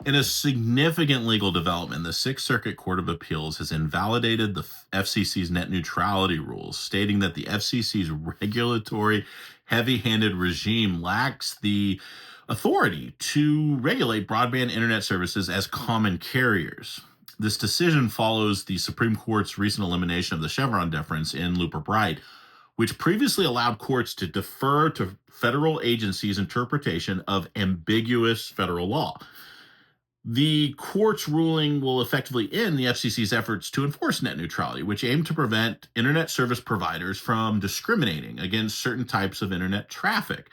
In a significant legal development, the Sixth Circuit Court of Appeals has invalidated the FCC's net neutrality rules, stating that the FCC's regulatory heavy-handed regime lacks the authority to regulate broadband internet services as common carriers. This decision follows the Supreme Court's recent elimination of the Chevron deference in Looper-Bright, which previously allowed courts to defer to federal agencies' interpretation of ambiguous federal law. The court's ruling will effectively end the FCC's efforts to enforce net neutrality, which aim to prevent internet service providers from discriminating against certain types of internet traffic.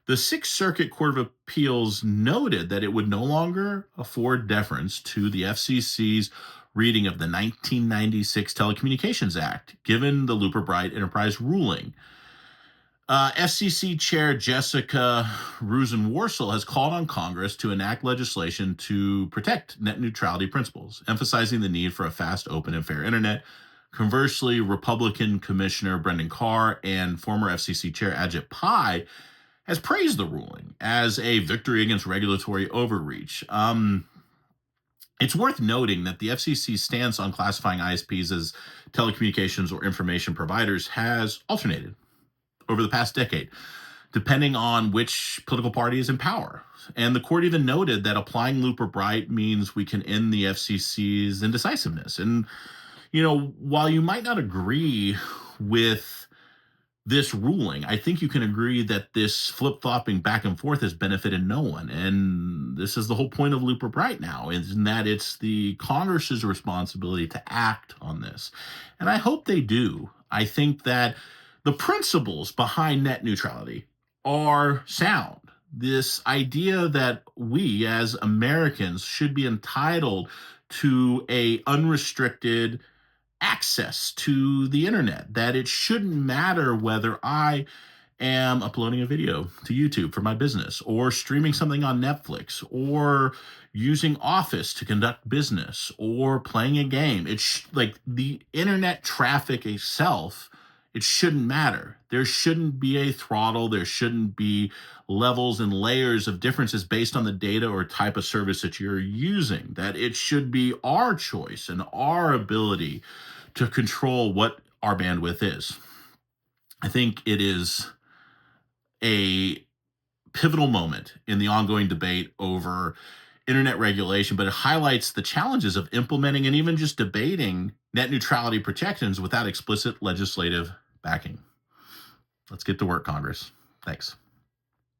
The Sixth Circuit Court of Appeals noted that it would no longer afford deference to the FCC's reading of the 1996 Telecommunications Act, given the Looper-Bright Enterprise ruling. FCC Chair Jessica Rosenworcel has called on Congress to enact legislation to protect net neutrality principles, emphasizing the need for a fast, open, and fair internet. Conversely, Republican Commissioner Brendan Carr and former FCC Chair Ajit Pai has praised the ruling as a victory against regulatory overreach. It's worth noting that the FCC's stance on classifying ISPs as telecommunications or information providers has alternated over the past decade, depending on which political party is in power. And the court even noted that applying Looper-Bright means we can end the FCC's indecisiveness. And, while you might not agree with this ruling, I think you can agree that this flip-flopping back and forth has benefited no one. And this is the whole point of Looper-Bright now, is that it's the Congress's responsibility to act on this. And I hope they do. I think that the principles behind net neutrality are sound. This idea that we as Americans should be entitled to a unrestricted access to the internet, that it shouldn't matter whether I am uploading a video to YouTube for my business or streaming something on Netflix or using Office to conduct business or playing a game. It's like the internet traffic itself. It shouldn't matter. There shouldn't be a throttle. There shouldn't be levels and layers of differences based on the data or type of service that you're using. That it should be our choice and our ability to control what our bandwidth is. I think it is a pivotal moment in the ongoing debate over internet regulation, but it highlights the challenges of implementing and even just debating net neutrality protections without explicit legislative backing. Let's get to work, Congress. Thanks.